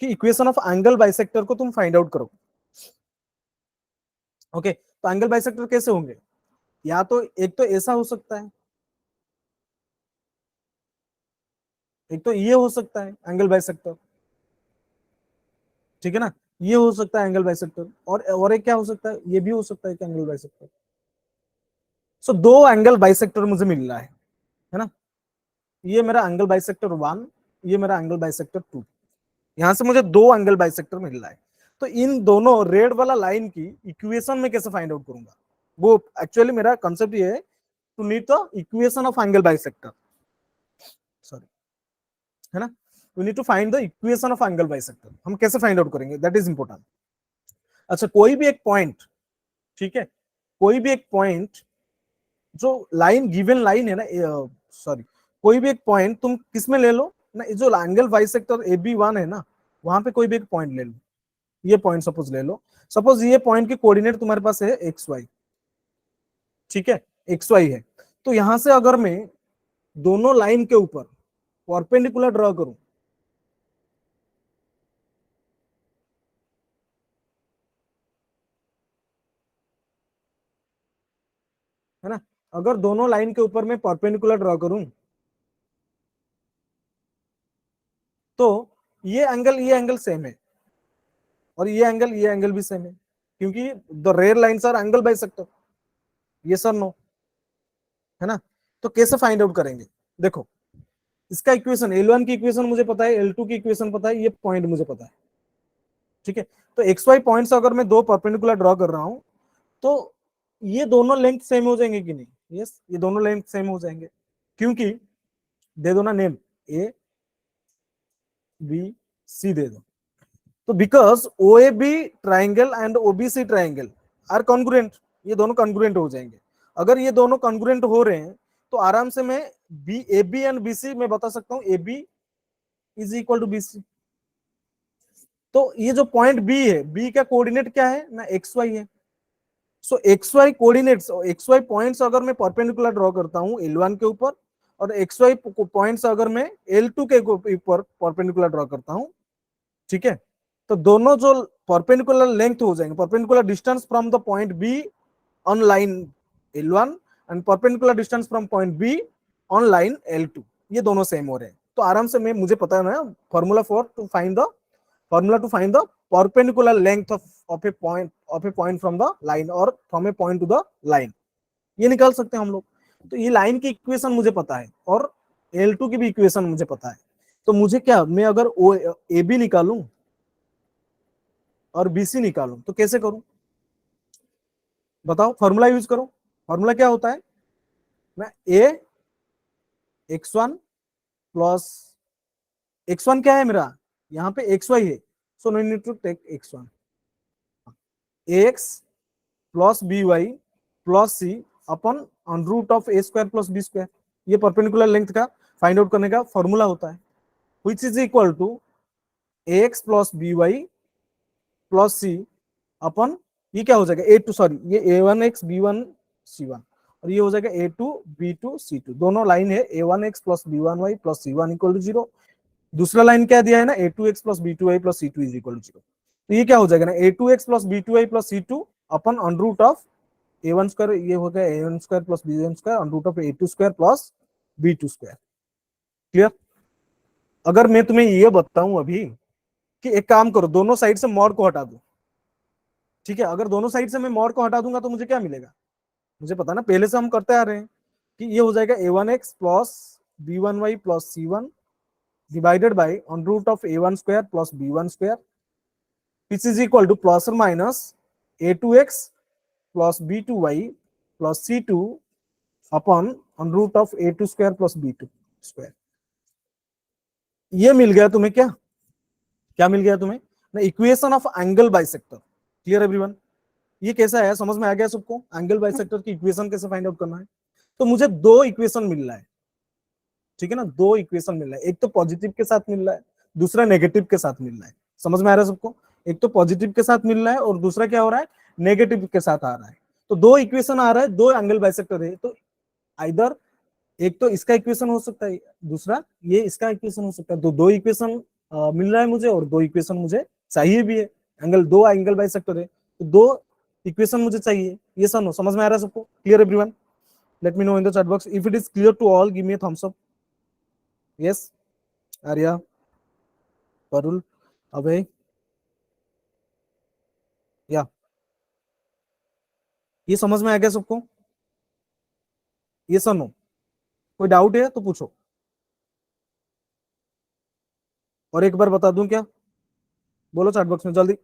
कि इक्वेशन ऑफ एंगल बाइसेक्टर को तुम फाइंड आउट करो। ओके तो एंगल बाइसेक्टर कैसे होंगे, या तो एक तो ऐसा हो सकता है, एक तो ये हो सकता है एंगल बाइसेक्टर, ठीक है ना, ये हो सकता है एंगल बाइसेक्टर, और एक क्या हो सकता है, ये भी हो सकता है कि एंगल बाइसेक्टर। सो दो एंगल बाइसेक्टर मुझे मिल रहा है ना, ये मेरा एंगल बाइसेक्टर 1, ये मेरा एंगल बाइसेक्टर 2। यहां से मुझे दो एंगल बाइसेक्टर मिल रहा है। तो इन दोनों रेड वाला लाइन की इक्वेशन में कैसे फाइंड आउट करूंगा? वो एक्चुअली मेरा कंसेप्ट ये है, to need the equation of angle bisector, sorry, है ना। We need to find the equation of angle bisector. हम कैसे फाइंड आउट करेंगे, दैट इज इंपॉर्टेंट। अच्छा, कोई भी एक पॉइंट, ठीक है, कोई भी एक पॉइंट जो लाइन गिवन लाइन है ना, सॉरी, कोई भी एक पॉइंट तुम किस में ले लो ना, जो एंगल बाइसेक्टर AB1 है ना, वहां पे कोई भी एक पॉइंट ले लो। ये पॉइंट सपोज ले लो, सपोज ये पॉइंट के कोऑर्डिनेट तुम्हारे पास है XY, ठीक है, XY है। तो यहां से अगर मैं दोनों लाइन के ऊपर परपेंडिकुलर ड्रॉ करूं, है ना, अगर दोनों लाइन के ऊपर मैं परपेंडिकुलर ड्रॉ करूं, तो ये एंगल सेम है, और ये एंगल भी सेम है, क्योंकि the rare lines are angle bisector. ये सर नो, है ना। तो कैसे फाइंड आउट करेंगे? देखो, इसका इक्वेशन L1 की इक्वेशन मुझे पता है, L2 की इक्वेशन पता है, ये पॉइंट मुझे पता है, ठीक है। तो XY पॉइंट से अगर मैं दो परपेंडिकुलर ड्रॉ कर रहा हूं, तो ये दोनों लेंथ सेम हो जाएंगे कि नहीं? यस, ये दोनों लेंथ सेम हो जाएंगे, क्योंकि दे दो ना नेम, ABC दे दो। तो because OAB triangle and OBC triangle are congruent, ये दोनों कॉन्ग्रुएंट हो जाएंगे। अगर ये दोनों कॉन्ग्रुएंट हो रहे हैं, तो आराम से मैं AB एंड BC मैं बता सकता हूँ, AB is equal to BC। तो ये जो पॉइंट B है, B का कोऑर्डिनेट क्या है ना, XY है। So XY coordinates, XY points अगर मैं परपेंडिकुलर ड्रॉ करता हूँ L1 के ऊपर, और XY पॉइंट्स अगर मैं L2 के ऊपर परपेंडिकुलर ड्रॉ करता हूँ, ठीक है, तो दोनों जो परपेंडिकुलर लेंथ हो जाएंगे, perpendicular distance from the point be on line L1 and perpendicular distance from point be on line L2, ये दोनों सेम हो रहे हैं। तो आराम से मैं, मुझे पता है ना formula for to find the formula to find the perpendicular length of a point from the line or from a point to the line, ये निकाल सकते हैं हम लोग। तो ये लाइन की इक्वेशन मुझे पता है, और L2 की भी इक्वेशन मुझे पता है। तो मुझे क्या, मैं अगर AB निकालूं और BC निकालूं, तो कैसे करूं बताओ? फॉर्मूला यूज करो। फॉर्मूला क्या होता है ना, AX1 प्लस X1 क्या है मेरा, यहाँ पे XY है, so no need to take X1, AX plus BY plus C upon on root of A square plus B square, ये परपेंडिकुलर लेंथ का फाइंड आउट करने का फॉर्मूला होता है, which is equal to AX plus BY plus C upon, ये क्या हो जाएगा A2, सॉरी, ये A1X B1 C1, और ये हो जाएगा A2 B2 C2, दोनों लाइन है A1X plus B1Y plus C1 equal to 0। दूसरा लाइन क्या दिया है ना, A2X plus B2Y plus C2 is equal to 0। तो ये क्या हो जाएगा ना, A2X plus B2Y plus C2 upon on root of A1 square, ये हो गया A1 square plus B1 square on root of A2 square plus B2 square. Clear? अगर मैं तुम्हें ये बताऊं अभी कि एक काम करो, दोनों साइड से मॉड को हटा दो, ठीक है, अगर दोनों साइड से मैं मॉड को हटा दूंगा तो मुझे क्या मिलेगा? मुझे पता ना, पहले से हम करते आ रहे हैं कि ये हो जाएगा A1X plus B1Y plus C1 divided by on root of A1 square plus B1 square, which is equal to plus और minus A2X plus B2Y plus C2 upon on root of A2 square plus B2 square. ये मिल गया तुम्हें, क्या क्या मिल गया तुम्हें ना, equation of angle bisector. Clear everyone? ये कैसा है, समझ में आ गया सबको? एंगल बाइसेक्टर की इक्वेशन कैसे फाइंड आउट करना है? तो मुझे दो इक्वेशन मिल रहा है, ठीक है ना, दो इक्वेशन मिल रहा है, एक तो पॉजिटिव के साथ मिल रहा है, दूसरा नेगेटिव के साथ मिल रहा है। समझ में आ रहा है सबको? एक तो पॉजिटिव के साथ मिल रहा है, और दूसरा क्या हो रहा है, नेगेटिव के साथ आ रहा है। तो दो इक्वेशन आ रहा है, दो एंगल बाइसेक्टर है, तो आइदर एक तो इसका इक्वेशन हो सकता है, दूसरा ये इसका इक्वेशन हो सकता है। तो दो इक्वेशन मिल रहा है मुझे, और दो इक्वेशन मुझे चाहिए भी है। एंगल, दो एंगल बाइसेक्टर है, तो दो इक्वेशन मुझे चाहिए। ये सब समझ में आ रहा है सबको? Clear everyone? Let me know in the chat box if it is clear to all, give me a thumbs up. Yes, Arya, Parul, Abhay, या ये समझ में आ गया सबको? ये सब नो, कोई डाउट है तो पूछो। और एक बार बता दूं क्या? बोलो चैट बॉक्स में जल्दी।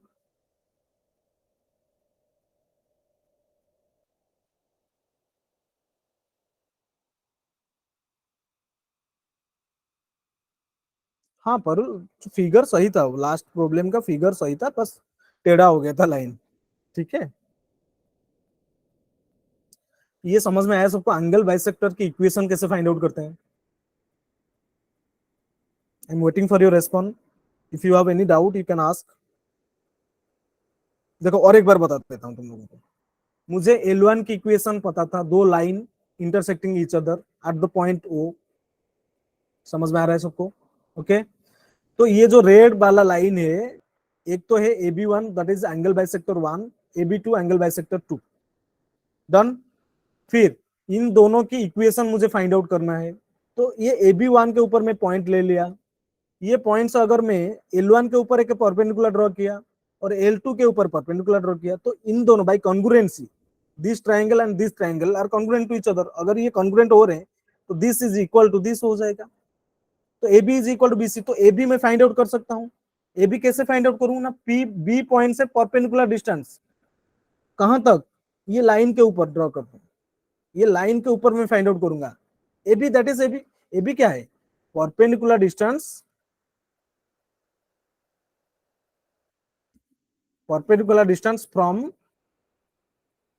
हाँ पर फिगर सही था, लास्ट प्रॉब्लम का फिगर सही था, बस टेढ़ा हो गया था लाइन। ठीक है, ये समझ में आया सबको? एंगल बाइसेक्टर की इक्वेशन कैसे फाइंड आउट करते हैं? I am waiting for your response. If you have any doubt you can ask. देखो और एक बार बता देता हूँ तुम लोगों को। मुझे L1 की इक्वेशन पता था, दो line intersecting each other at the point O। समझ में आ रहा है सबको? ओके। तो ये जो रेड वाला लाइन है, एक तो है AB1 that is angle bisector 1, AB2 angle bisector 2। Done. फिर इन दोनों की इक्वेशन मुझे फाइंड आउट करना है। तो ये AB1 के ऊपर मैं पॉइंट ले लिया। ये पॉइंट्स अगर मैं L1 के ऊपर एक परपेंडिकुलर ड्रॉ किया और L2 के ऊपर परपेंडिकुलर ड्रॉ किया, तो इन दोनों by congruency this triangle and this triangle are congruent to each other. अगर ये कॉन्ग्रुएंट हो रहे हैं तो this is equal to this हो जाएगा। तो A B is equal to B C. तो ए बी में फाइंड आउट कर सकता हूँ। ए बी कैसे फाइंड आउट करूंगा ना? पी बी पॉइंट से परपेंडिकुलर डिस्टेंस कहां तक? ये लाइन के ऊपर ड्रॉ करता हूँ, ये लाइन के ऊपर मैं फाइंड आउट करूंगा। A B that is A B. A B क्या है? Perpendicular distance, perpendicular distance from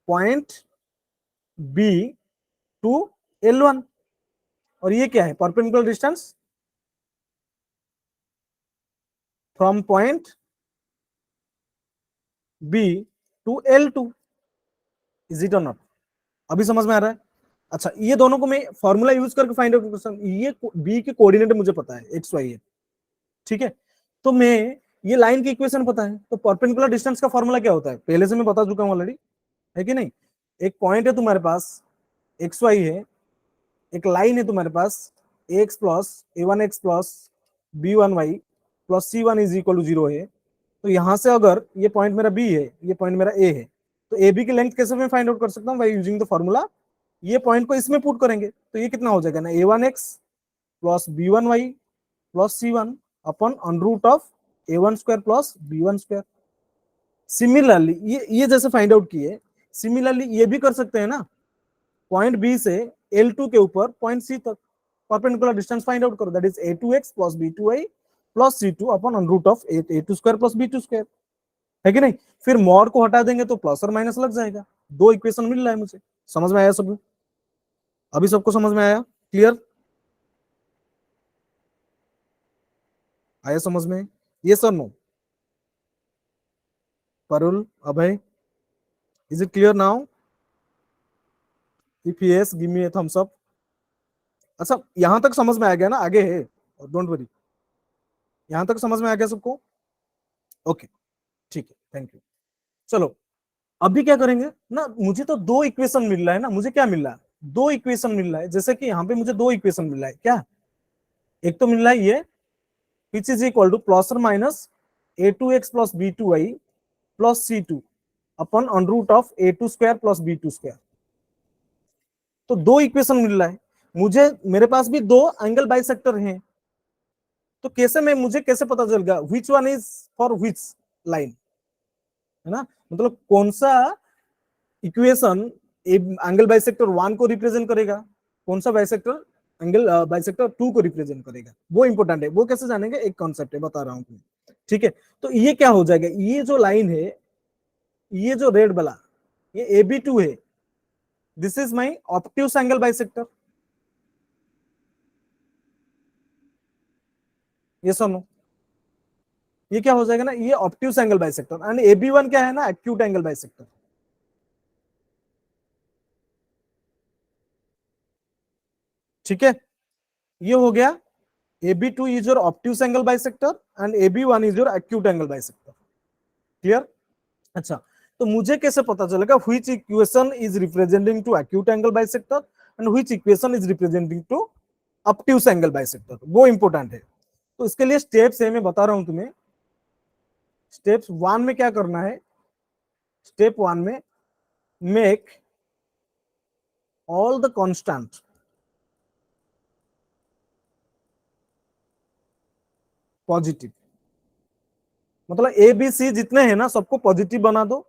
point B to L1। और ये क्या है? Perpendicular distance from point B to L2। Is it or not? अभी समझ में आ रहा है? अच्छा, ये दोनों को मैं फॉर्मूला यूज करके फाइंड आउट कर सकता हूं। ये बी के कोऑर्डिनेट मुझे पता है, एक्स वाई है। ठीक है, तो मैं ये लाइन की इक्वेशन पता है, तो परपेंडिकुलर डिस्टेंस का फॉर्मूला क्या होता है पहले से मैं बता चुका हूं ऑलरेडी, है कि नहीं? एक पॉइंट है तुम्हारे पास, एक्स वाई है, एक लाइन है तुम्हारे पास, X plus A1x plus B1y plus C1 is equal to 0 है। तो यहां से अगर ये पॉइंट मेरा बी है, ये पॉइंट मेरा ए है, तो ए बी की लेंथ कैसे मैं फाइंड आउट कर सकता हूँ? Bye using the formula. ये पॉइंट को इसमें पुट करेंगे तो ये कितना हो जाएगा ना? A1x plus B1y plus C1 upon under root of A1 square plus B1 square. Similarly ये जैसे फाइंड आउट किए, सिमिलरली ये भी कर सकते हैं ना। पॉइंट बी से L2 के ऊपर पॉइंट सी तक परपेंडिकुलर डिस्टेंस फाइंड आउट करो, that is A2x plus B2y plus C2 upon under root of A2 square plus B2 square, है कि नहीं? फिर मोर को हटा देंगे तो प्लस और माइनस लग जाएगा। दो इक्वेशन मिल रहा है मुझे। समझ में आया सब? अभी सबको समझ में आया? क्लियर? आया समझ में? ये sir no? Parul, Abhay, is it clear now? If yes give me a thumbs up. अच्छा, यहां तक समझ में आ गया ना? आगे है, डोंट वरी। यहां तक समझ में आ गया सबको? ओके, ठीक है, थैंक यू। चलो, अभी क्या करेंगे ना? मुझे तो दो इक्वेशन मिल रहा है ना। मुझे क्या मिल रहा है? दो इक्वेशन मिल रहा है। जैसे कि यहाँ पे मुझे दो इक्वेशन मिल रहा है क्या? एक तो मिल रहा है ये, which is equal to plus और minus A2x plus B2y plus C2 upon under root of A2 square plus B2 square. तो दो इक्वेशन मिल रहा है मुझे। मेरे पास भी दो एंगल बाइसेक्टर हैं। तो कैसे मैं, मुझे कैसे पता चलेगा which one is for which line? है ना, मतलब कौन सा इक्वेशन एंगल बाइसेक्टर 1 को रिप्रेजेंट करेगा, कौन सा बाइसेक्टर एंगल बाइसेक्टर 2 को रिप्रेजेंट करेगा, वो इंपॉर्टेंट है। वो कैसे जानेंगे? एक कॉन्सेप्ट है, बता रहा हूं तुम्हें। ठीक है, तो ये क्या हो जाएगा? ये जो लाइन है, ये जो रेड वाला, ये AB2 है। This is my obtuse angle bisector. ये सुनो, ये क्या हो जाएगा ना? ये obtuse angle bisector. And AB1 क्या है ना? Acute angle bisector. ठीक है, ये हो गया। AB2 is your obtuse angle bisector and AB1 is your acute angle bisector. Clear? अच्छा, तो मुझे कैसे पता चलेगा which equation is representing to acute angle bisector and which equation is representing to obtuse angle bisector? वो important है। तो इसके लिए स्टेप्स है, मैं बता रहा हूं तुम्हें। स्टेप्स वन में क्या करना है? स्टेप वन में make all the constant, positive, मतलब ए बी सी जितने हैं ना सबको पॉजिटिव बना दो।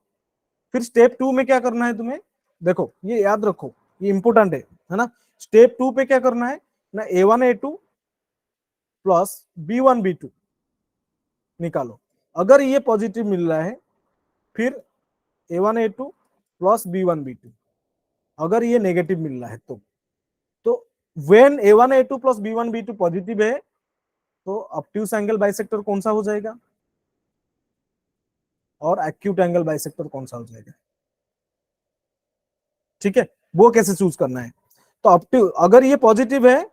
फिर स्टेप 2 में क्या करना है तुम्हें, देखो ये याद रखो, ये इंपोर्टेंट है ना। स्टेप 2 पे क्या करना है ना, A1 A2 plus B1 B2 निकालो। अगर ये पॉजिटिव मिल रहा है फिर A1 A2 plus B1 B2, अगर ये नेगेटिव मिल रहा है तो when A1 A2 plus B1 B2 positive है तो ऑब्ट्यूज एंगल बाइसेक्टर कौन सा हो जाएगा और एक्यूट एंगल बाइसेक्टर कौन सा हो जाएगा। ठीक है, वो कैसे चूज करना है। तो ऑब्ट्यूज अगर ये पॉजिटिव है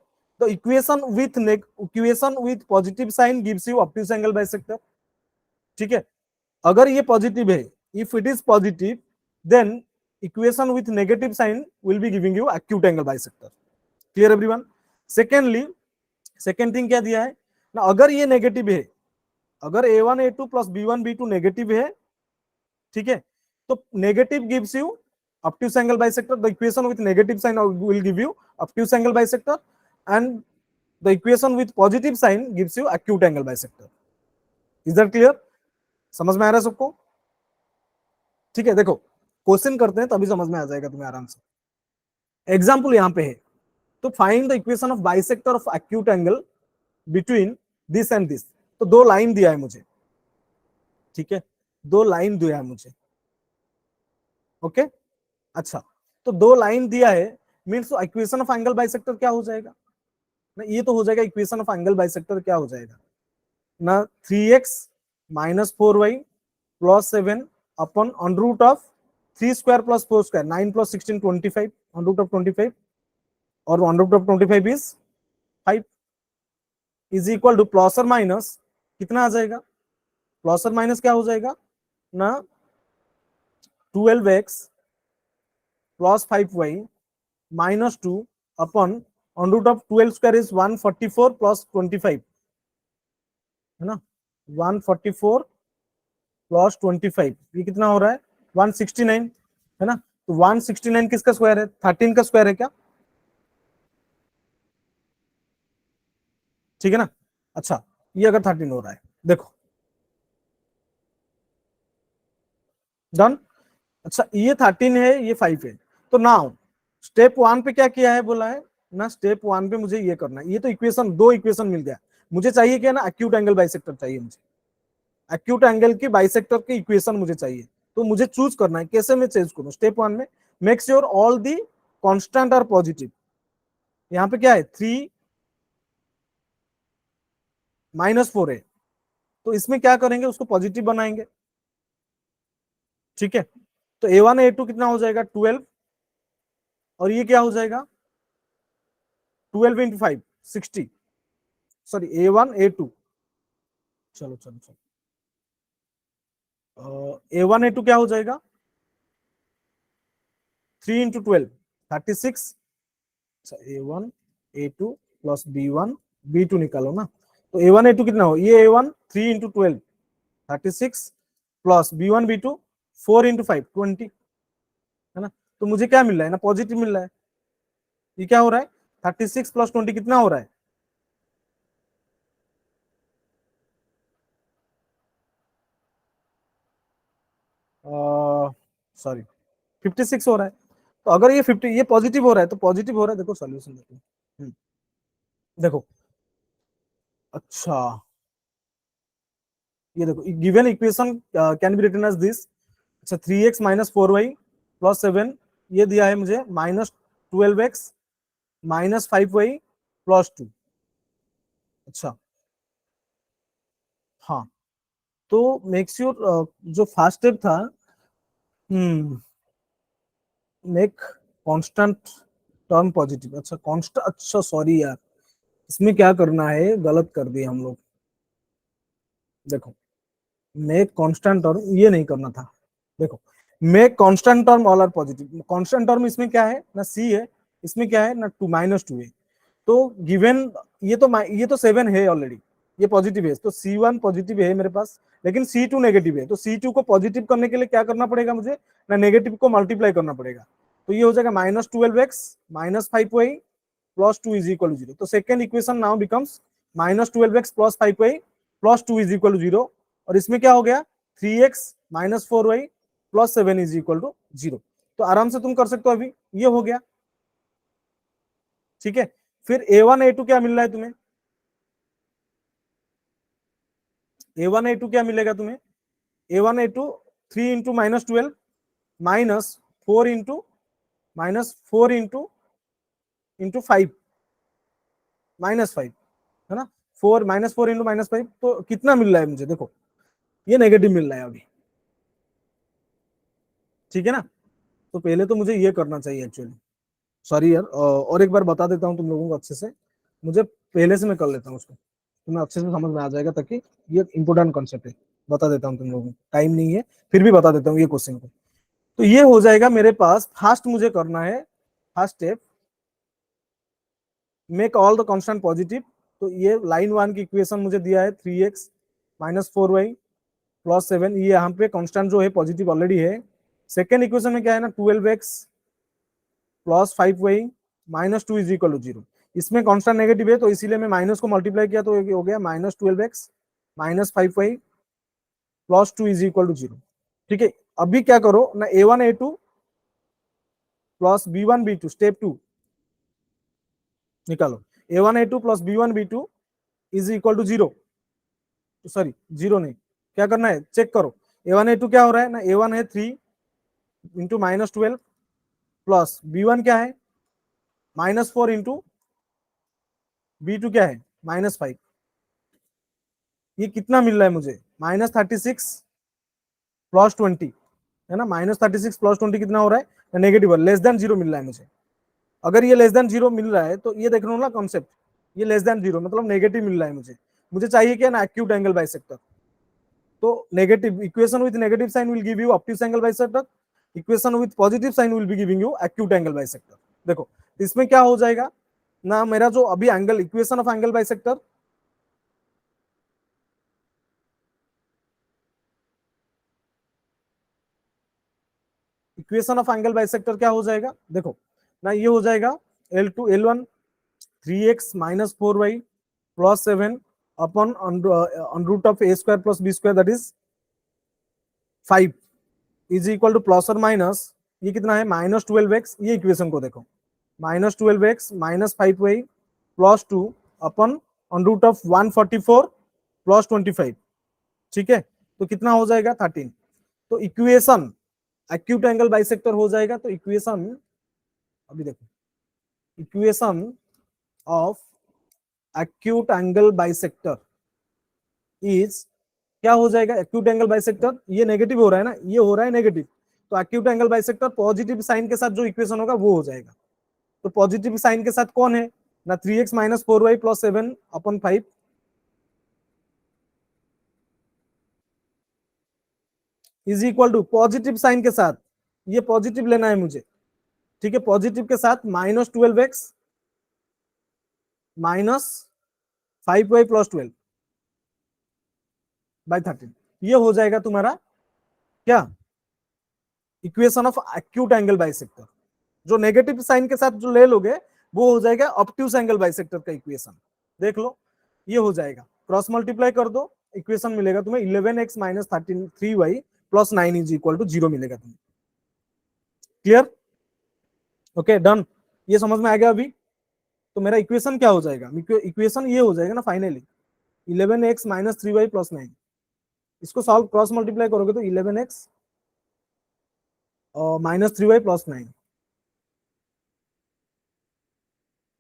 तो equation with positive sign gives you obtuse angle bisector. ठीक है, अगर ये पॉजिटिव है, if it is positive then equation with negative sign will be giving you acute angle bisector. Clear everyone. Secondly, second thing क्या दिया है ना, अगर ये नेगेटिव है, अगर A1 A2 plus B1 B2 negative है, ठीक है, तो negative gives you obtuse angle bisector. The equation with negative sign will give you obtuse angle bisector, and the equation with positive sign gives you acute angle bisector. Is that clear? समझ में आ रहा है सबको? ठीक है, देखो question करते हैं तभी समझ में आ जाएगा तुम्हें आराम से। एग्जाम्पल यहाँ पे है, तो find the equation of bisector of acute angle between this and this. तो दो लाइन दिया है मुझे, ठीक है, दो लाइन दिया है मुझे। ओके, अच्छा, तो दो लाइन दिया है means equation of angle bisector क्या हो जाएगा ना, ये तो हो जाएगा इक्वेशन ऑफ एंगल बाइसेक्टर क्या हो जाएगा ना, 3x minus 4y plus 7 upon on root of 3 square plus 4 square 9 plus 16 25 on root of 25 और on root of 25 is 5 is equal to plus और माइनस कितना आ जाएगा, प्लस और माइनस क्या हो जाएगा ना 12x plus 5y minus 2 upon on root of 12 square is 144 plus 25 है ना, 144 प्लस 25 ये कितना हो रहा है 169 है ना। तो 169 किसका स्क्वायर है, 13 का स्क्वायर है क्या, ठीक है ना। अच्छा, ये अगर 13 हो रहा है, देखो डन। अच्छा, ये 13 है, ये 5 है। तो नाउ स्टेप 1 पे क्या किया है बोला है ना, स्टेप 1 पे मुझे ये करना है, ये तो इक्वेशन, दो इक्वेशन मिल गया, मुझे चाहिए क्या ना, एक्यूट एंगल बाइसेक्टर चाहिए मुझे, एक्यूट एंगल की बाइसेक्टर की इक्वेशन मुझे चाहिए। तो मुझे चूज करना है कैसे मैं चेंज करूं। स्टेप 1 में make sure all the constant are positive. यहाँ पे क्या है 3 माइनस 4 है, तो इसमें क्या करेंगे उसको पॉजिटिव बनाएंगे। ठीक है, तो A1 A2 कितना हो जाएगा 12 और ये क्या हो जाएगा 12 इंटू 5 60, सॉरी A1 A2, चलो चलो चलो A1 A2 क्या हो जाएगा 3 into 12 36। A1 A2 plus B1 B2 निकालो ना, तो A1 A2 कितना हो, ये A1 3 into 12 36 plus B1 B2 4 into 5 20 है ना। तो मुझे क्या मिल रहा है ना, पॉजिटिव मिल रहा है। ये क्या हो रहा है 36 प्लस 20 कितना हो रहा है, सॉरी 56 हो रहा है। तो अगर ये 50 ये पॉजिटिव हो रहा है तो पॉजिटिव हो रहा है, देखो सॉल्यूशन देखो। देखो अच्छा, ये देखो given equation can be written as this. अच्छा 3x माइनस 4y प्लस 7 ये दिया है मुझे minus 12x minus 5y plus 2। अच्छा हाँ, तो मेक श्योर जो फर्स्ट स्टेप था, मेक कांस्टेंट टर्म पॉजिटिव। अच्छा कांस्टेंट, अच्छा सॉरी यार, इसमें क्या करना है गलत कर दिया हम लोग। देखो मेक कांस्टेंट टर्म ये नहीं करना था, देखो make constant term all are positive. Constant term इसमें क्या है ना सी है, इसमें क्या है ना 2 -2 है। तो गिवन ये तो 7 है ऑलरेडी, ये पॉजिटिव है, तो C1 पॉजिटिव है मेरे पास, लेकिन C2 नेगेटिव है। तो C2 को पॉजिटिव करने के लिए क्या करना पड़ेगा मुझे ना, नेगेटिव को मल्टीप्लाई करना पड़ेगा। तो ये हो जाएगा -12x minus 5y plus 2 is equal to 0। तो second equation now becomes -12x plus 5y plus 2 is equal to 0, और इसमें क्या हो गया 3x minus 4y plus 7 is equal to 0। तो आराम से तुम कर सकते हो, अभी ये हो गया। ठीक है, फिर a1 a2 क्या मिल रहा है तुम्हें, a1 a2 क्या मिलेगा तुम्हें, a1 a2 3 into minus 12 minus 4 into into 5 -5, है ना, 4 -4 इंटू -5, तो कितना मिल रहा है मुझे, देखो ये नेगेटिव मिल रहा है अभी। ठीक है ना, तो पहले तो मुझे ये करना चाहिए एक्चुअली, सॉरी यार, और एक बार बता देता हूँ तुम लोगों को अच्छे से, मुझे पहले से मैं कर लेता हूँ उसको, तुम्हें अच्छे से समझ में आ जाएगा, ताकि ये इंपॉर्टेंट कॉन्सेप्ट है। बता देता हूँ तुम लोगों को, टाइम नहीं है फिर भी बता देता हूँ ये क्वेश्चन को। तो ये हो जाएगा मेरे पास, फर्स्ट मुझे करना है, first step, make all the constant positive. तो ये लाइन 1 की इक्वेशन मुझे दिया है 3x माइनस 4y प्लस 7, ये यहाँ पे कांस्टेंट जो है पॉजिटिव ऑलरेडी है। सेकेंड इक्वेशन में क्या है ना, 12x plus 5y minus 2 is equal to 0। इसमें कांस्टेंट नेगेटिव है, तो इसीलिए मैं माइनस को मल्टीप्लाई किया, तो ये हो गया -12x minus 5y plus 2 is equal to 0। ठीक है, अभी क्या करो ना, a1 a2 plus b1 b2, step 2 निकालो, a1 a2 plus b1 b2 is equal to 0, sorry 0 नहीं, क्या करना है चेक करो, a1 a2 क्या हो रहा है ना, a1 है 3 इंटू -12 प्लस b1 क्या है -4 इंटू b2 क्या है -5। ये कितना मिल रहा है मुझे, -36 प्लस 20, है ना, -36 प्लस 20 कितना हो रहा है, नेगेटिव, लेस देन 0 मिल रहा है मुझे। अगर ये लेस देन 0 मिल रहा है, तो ये देख लो ना कॉन्सेप्ट, ये लेस देन 0 मतलब नेगेटिव मिल रहा है मुझे। मुझे चाहिए क्या ना, एक्यूट एंगल बाइसेक्टर। तो negative equation with negative sign will give you obtuse angle bisector, equation with positive sign will be giving you acute angle bisector. देखो इसमें क्या हो जाएगा ना, मेरा जो अभी angle, equation of angle bisector, equation of angle bisector क्या हो जाएगा, देखो ना, ये हो जाएगा L2 L1 3x minus 4y plus 7 upon root of a square plus b square that is 5 is equal to plus और माइनस, ये कितना है -12x, ये इक्वेशन को देखो, -12x minus 5y plus 2 upon root of 144 plus 25। ठीक है, तो कितना हो जाएगा 13। तो इक्वेशन एक्यूट एंगल बाइसेक्टर हो जाएगा। तो इक्वेशन, अभी देखो, equation of acute angle bisector is, क्या हो जाएगा, एक्यूट एंगल बाइसेक्टर, ये नेगेटिव हो रहा है ना, ये हो रहा है नेगेटिव, तो acute angle bisector positive sign के साथ जो इक्वेशन होगा वो हो जाएगा। तो पॉजिटिव साइन के साथ कौन है ना, 3x minus 4y plus 7 upon 5 is equal to, positive sign के साथ, ये पॉजिटिव लेना है मुझे। ठीक है, पॉजिटिव के साथ -12x minus 5y plus 12 by 13, ये हो जाएगा तुम्हारा क्या, equation of acute angle bisector. जो नेगेटिव साइन के साथ जो ले लोगे वो हो जाएगा ऑब्ट्यूज एंगल बाइसेक्टर का इक्वेशन। देख लो, ये हो जाएगा, क्रॉस मल्टीप्लाई कर दो, इक्वेशन मिलेगा तुम्हें 11x minus 3y plus 9 is equal to 0 मिलेगा तुम्हें। क्लियर, ओके डन, ये समझ में आ गया अभी। तो मेरा इक्वेशन क्या हो जाएगा, इक्वेशन ये हो जाएगा ना finally, 11x minus 3y plus 9, इसको सॉल्व क्रॉस मल्टीप्लाई करोगे तो 11x minus 3y plus 9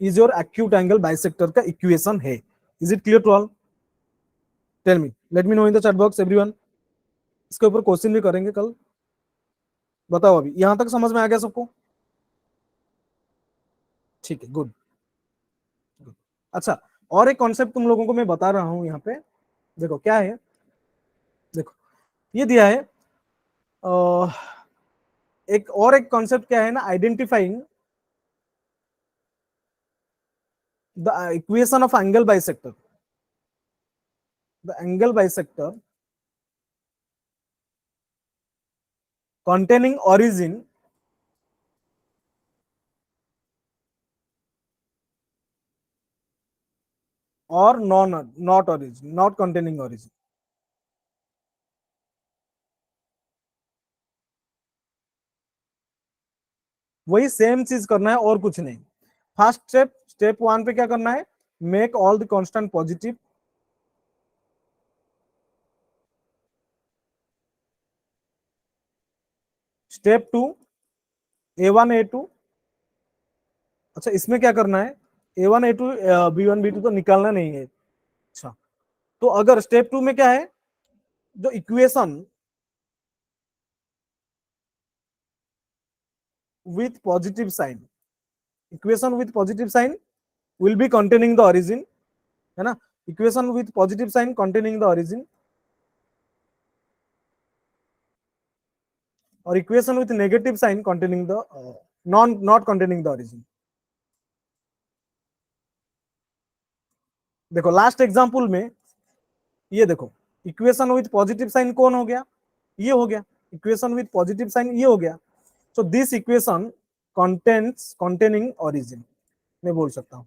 is your acute angle bisector का इक्वेशन है। Is it clear to all, tell me, let me know in the chat box everyone. इसके ऊपर question भी करेंगे कल, बताओ अभी यहां तक समझ में आ गया सबको, ठीक है गुड। अच्छा, और एक कॉन्सेप्ट तुम लोगों को मैं बता रहा हूं यहाँ पे, देखो क्या है, देखो ये दिया है, एक और एक कॉन्सेप्ट क्या है ना, identifying the equation of angle bisector, the angle bisector containing origin और not origin, not containing origin. वही सेम चीज करना है और कुछ नहीं। फर्स्ट स्टेप, स्टेप 1 पे क्या करना है, make all the constant positive. Step 2, A1 A2, अच्छा इसमें क्या करना है, A1 A2 B1 B2 तो निकालना नहीं है। अच्छा, तो अगर स्टेप 2 में क्या है, जो equation with positive sign, equation with positive sign will be containing the origin, है ना, equation with positive sign containing the origin, और equation with negative sign containing the not containing the origin. देखो last example में ये देखो, equation with positive sign कौन हो गया, ये हो गया, इक्वेशन विथ पॉजिटिव साइन ये हो गया। So this equation containing origin मैं बोल सकता हूं,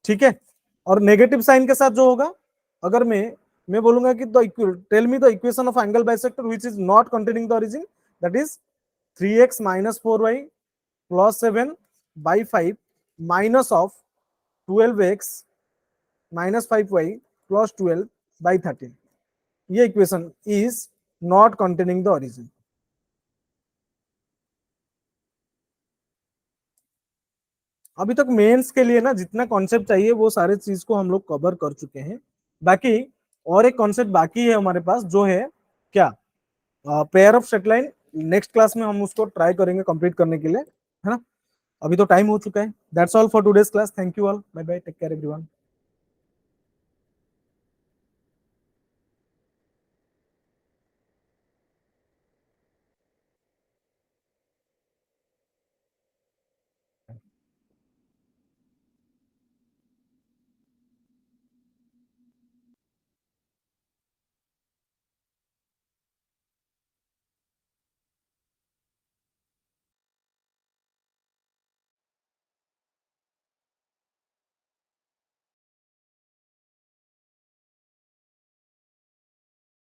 ठीक है। और नेगेटिव साइन के साथ जो होगा, अगर मैं बोलूंगा कि tell me the equation of angle bisector which is not containing the origin, that is 3x minus 4y plus 7 by 5 minus of 12x minus 5y plus 12 by 13, ये equation is not containing the origin. अभी तक mains के लिए ना जितना concept चाहिए वो सारे चीज को हम लोग कवर कर चुके हैं। बाकी और एक कॉन्सेप्ट बाकी है हमारे पास, जो है क्या, pair of straight line. Next class में हम उसको ट्राई करेंगे कंप्लीट करने के लिए, है ना। अभी तो टाइम हो चुका है। That's all for today's class, thank you all, bye bye, take care everyone.